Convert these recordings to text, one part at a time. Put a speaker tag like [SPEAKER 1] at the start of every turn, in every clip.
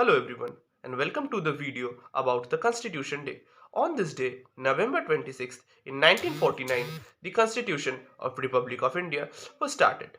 [SPEAKER 1] Hello everyone and welcome to the video about the Constitution Day. On this day, November 26th, in 1949, the Constitution of Republic of India was started.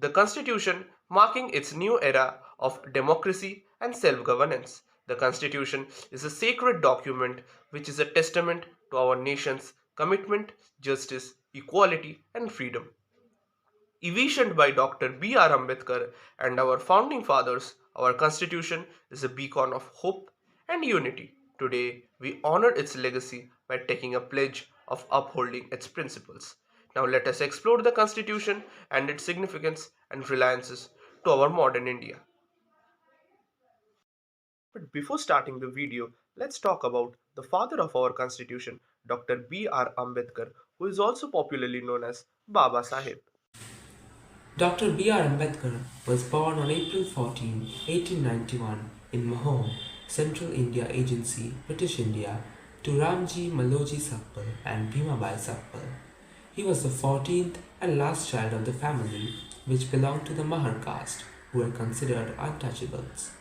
[SPEAKER 1] The Constitution marking its new era of democracy and self-governance. The Constitution is a sacred document which is a testament to our nation's commitment, justice, equality and freedom. Envisioned by Dr. BR Ambedkar and our founding fathers, our Constitution is a beacon of hope and unity. Today, we honor its legacy by taking a pledge of upholding its principles. Now, let us explore the Constitution and its significance and reliances to our modern India. But before starting the video, let's talk about the father of our Constitution, Dr. B.R. Ambedkar, who is also popularly known as Baba Sahib.
[SPEAKER 2] Dr. B.R. Ambedkar was born on April 14, 1891 in Mahom, Central India Agency, British India, to Ramji Maloji Sakpal and Bhimabai Sakpal. He was the 14th and last child of the family, which belonged to the Mahar caste, who were considered untouchables.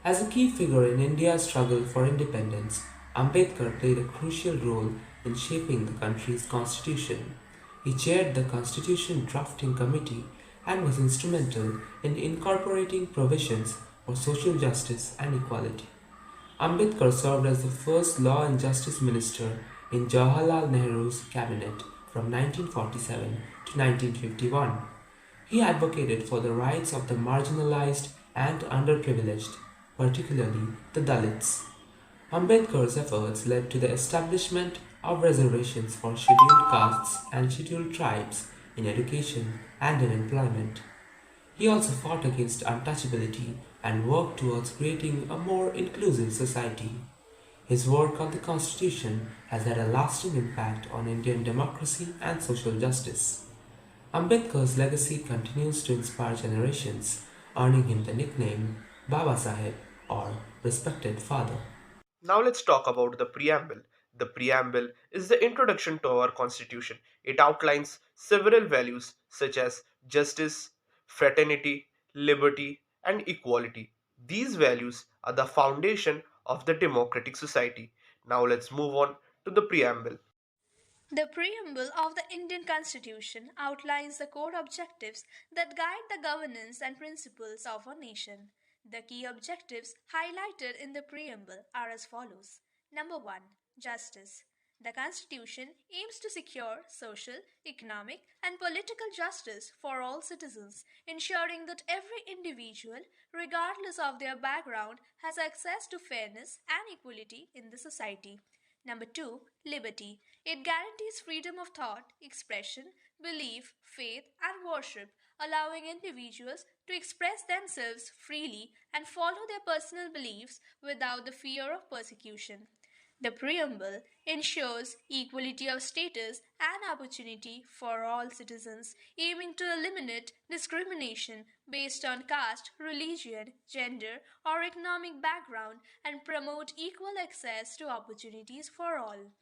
[SPEAKER 2] As a key figure in India's struggle for independence, Ambedkar played a crucial role in shaping the country's constitution. He chaired the Constitution Drafting Committee and was instrumental in incorporating provisions for social justice and equality. Ambedkar served as the first Law and Justice Minister in Jawaharlal Nehru's cabinet from 1947 to 1951. He advocated for the rights of the marginalized and underprivileged, particularly the Dalits. Ambedkar's efforts led to the establishment of reservations for scheduled castes and scheduled tribes in education and in employment. He also fought against untouchability and worked towards creating a more inclusive society. His work on the Constitution has had a lasting impact on Indian democracy and social justice. Ambedkar's legacy continues to inspire generations, earning him the nickname Baba Sahib or Respected Father.
[SPEAKER 1] Now let's talk about the preamble. The preamble is the introduction to our constitution. It outlines several values such as justice, fraternity, liberty, and equality. These values are the foundation of the democratic society. Now let's move on to the preamble.
[SPEAKER 3] The preamble of the Indian Constitution outlines the core objectives that guide the governance and principles of our nation. The key objectives highlighted in the preamble are as follows. Number 1. Justice. The Constitution aims to secure social, economic, and political justice for all citizens, ensuring that every individual, regardless of their background, has access to fairness and equality in the society. Number 2. Liberty. It guarantees freedom of thought, expression, belief, faith, and worship, allowing individuals to express themselves freely and follow their personal beliefs without the fear of persecution. The preamble ensures equality of status and opportunity for all citizens, aiming to eliminate discrimination based on caste, religion, gender, or economic background and promote equal access to opportunities for all.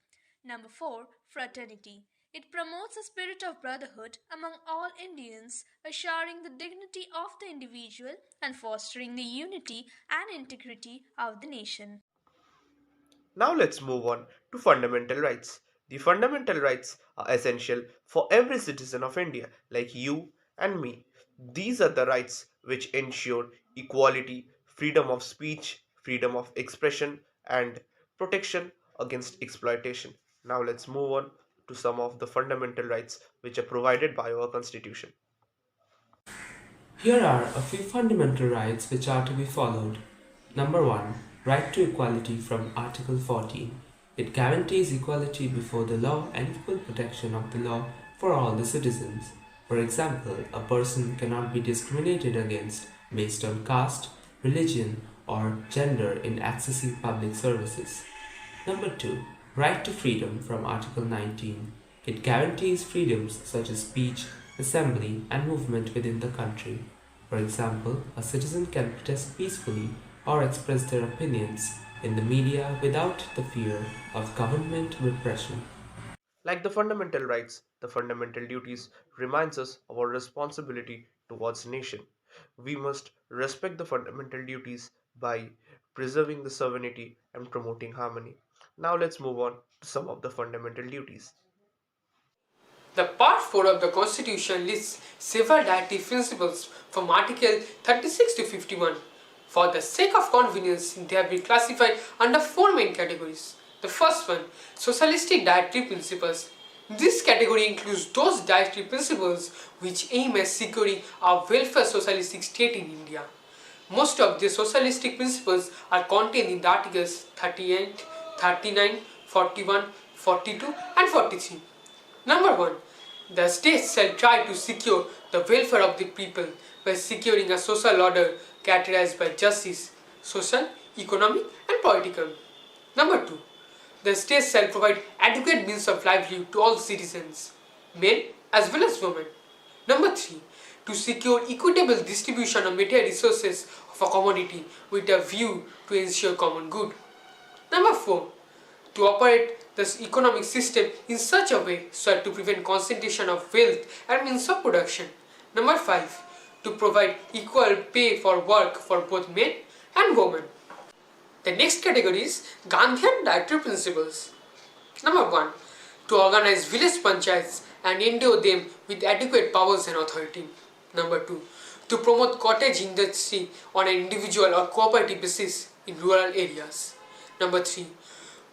[SPEAKER 3] Number 4. Fraternity. It promotes a spirit of brotherhood among all Indians, assuring the dignity of the individual and fostering the unity and integrity of the nation.
[SPEAKER 1] Now let's move on to fundamental rights. The fundamental rights are essential for every citizen of India, like you and me. These are the rights which ensure equality, freedom of speech, freedom of expression, and protection against exploitation. Now let's move on to some of the fundamental rights which are provided by our Constitution.
[SPEAKER 2] Here are a few fundamental rights which are to be followed. Number 1. Right to equality from Article 14. It guarantees equality before the law and equal protection of the law for all the citizens. For example, a person cannot be discriminated against based on caste, religion, or gender in accessing public services. Number 2. Right to freedom from Article 19. It guarantees freedoms such as speech, assembly, and movement within the country. For example, a citizen can protest peacefully or express their opinions in the media without the fear of government repression.
[SPEAKER 1] Like the fundamental rights, the fundamental duties reminds us of our responsibility towards nation. We must respect the fundamental duties by preserving the sovereignty and promoting harmony. Now let's move on to some of the fundamental duties.
[SPEAKER 2] The Part 4 of the Constitution lists several directive principles from Article 36 to 51. For the sake of convenience, they have been classified under four main categories. The first one, Socialistic Directive Principles. This category includes those directive principles which aim at securing a welfare socialistic state in India. Most of the socialistic principles are contained in the Articles 38, 39, 41, 42, and 43. Number 1. The state shall try to secure the welfare of the people by securing a social order characterized by justice, social, economic, and political. Number 2. The state shall provide adequate means of livelihood to all citizens, men as well as women. Number 3. To secure equitable distribution of material resources of a commodity with a view to ensure common good. Number 4. To operate the economic system in such a way so as to prevent concentration of wealth and means of production. Number 5. To provide equal pay for work for both men and women. The next category is Gandhian Directive Principles. Number 1. To organize village panchayats and endow them with adequate powers and authority. Number 2. To promote cottage industry on an individual or cooperative basis in rural areas. Number 3.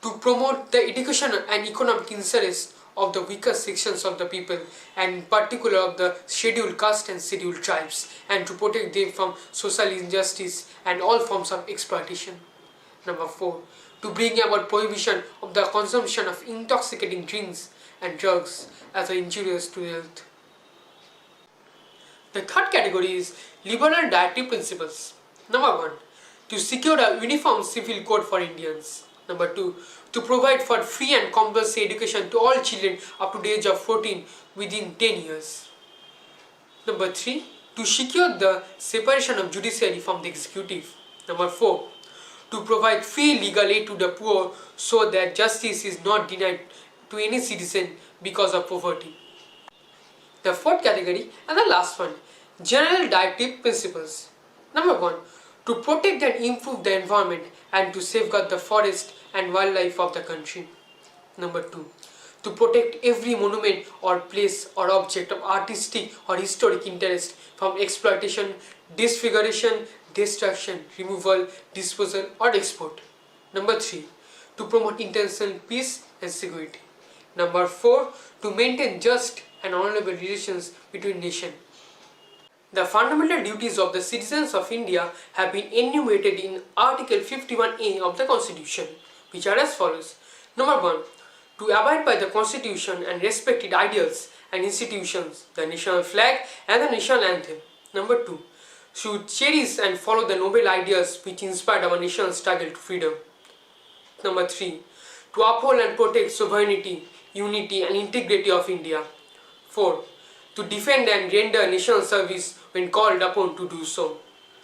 [SPEAKER 2] To promote the education and economic interests of the weaker sections of the people and in particular of the scheduled caste and scheduled tribes and to protect them from social injustice and all forms of exploitation. Number 4. To bring about prohibition of the consumption of intoxicating drinks and drugs as injurious to health. The third category is liberal directive principles. Number 1. To secure a uniform civil code for Indians. Number 2. To provide for free and compulsory education to all children up to the age of 14 within 10 years. Number 3. To secure the separation of judiciary from the executive. Number 4. To provide free legal aid to the poor so that justice is not denied to any citizen because of poverty. The fourth category and the last one, general directive principles. Number 1. To protect and improve the environment and to safeguard the forest and wildlife of the country. Number 2. To protect every monument or place or object of artistic or historic interest from exploitation, disfiguration, destruction, removal, disposal or export. Number 3. To promote international peace and security. Number 4. To maintain just and honorable relations between nations. The fundamental duties of the citizens of India have been enumerated in Article 51A of the Constitution, which are as follows. Number 1. To abide by the Constitution and respect its ideals and institutions, the national flag and the national anthem. Number 2. Should cherish and follow the noble ideas which inspired our nation's struggle to freedom. Number 3. To uphold and protect sovereignty, unity and integrity of India. 4. To defend and render national service when called upon to do so.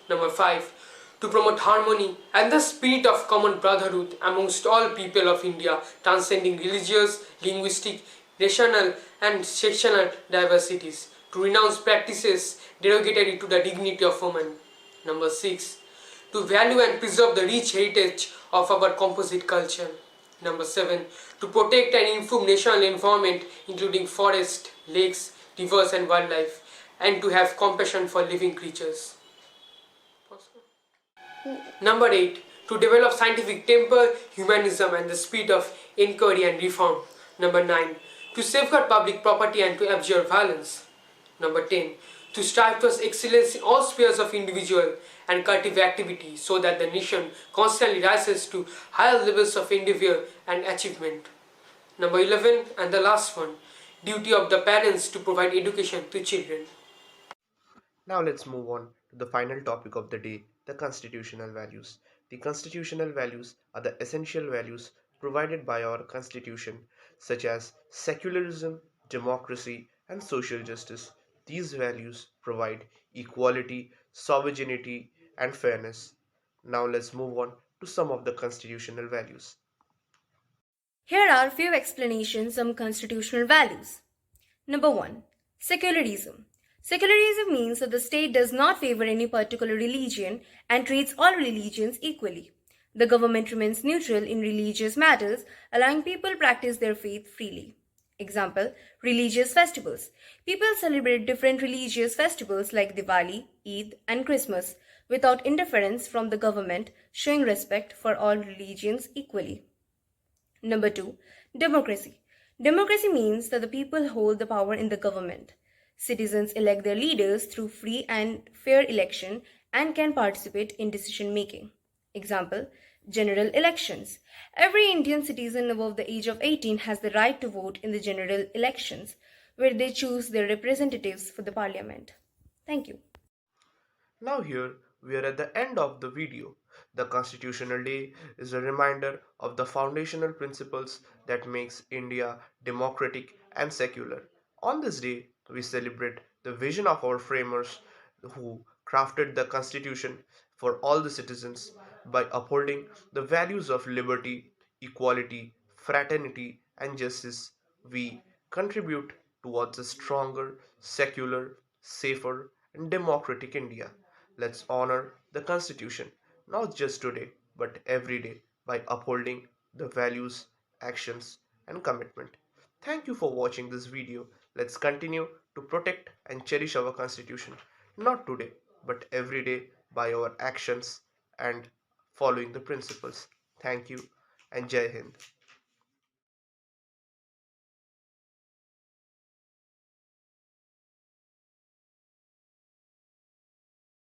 [SPEAKER 2] Number 5. To promote harmony and the spirit of common brotherhood amongst all people of India, transcending religious, linguistic, national and sectional diversities. To renounce practices derogatory to the dignity of woman. Number 6. To value and preserve the rich heritage of our composite culture. Number 7. To protect and improve national environment including forest, lakes, rivers and wildlife, and to have compassion for living creatures. Number 8. To develop scientific temper, humanism and the spirit of inquiry and reform. Number 9. To safeguard public property and to abjure violence. Number 10. To strive towards excellence in all spheres of individual and collective activity so that the nation constantly rises to higher levels of endeavor and achievement. Number 11 and the last one, duty of the parents to provide education to children.
[SPEAKER 1] Now let's move on to the final topic of the day, the constitutional values. The constitutional values are the essential values provided by our constitution, such as secularism, democracy, and social justice. These values provide equality, sovereignty, and fairness. Now let's move on to some of the constitutional values.
[SPEAKER 4] Here are a few explanations on constitutional values. Number 1. Secularism. Secularism means that the state does not favor any particular religion and treats all religions equally. The government remains neutral in religious matters, allowing people practice their faith freely. Example, religious festivals. People celebrate different religious festivals like Diwali, Eid, and Christmas without interference from the government, showing respect for all religions equally. Number two, democracy. Democracy means that the people hold the power in the government. Citizens elect their leaders through free and fair election and can participate in decision making. Example, general elections. Every Indian citizen above the age of 18 has the right to vote in the general elections, where they choose their representatives for the parliament. Thank you.
[SPEAKER 1] Now here we are at the end of the video. The Constitutional Day is a reminder of the foundational principles that makes India democratic and secular. On this day, we celebrate the vision of our framers who crafted the Constitution for all the citizens by upholding the values of liberty, equality, fraternity, and justice. We contribute towards a stronger, secular, safer, and democratic India. Let's honor the Constitution, not just today, but every day, by upholding the values, actions, and commitment. Thank you for watching this video. Let's continue to protect and cherish our Constitution, not today, but every day by our actions and following the principles. Thank you and Jai Hind.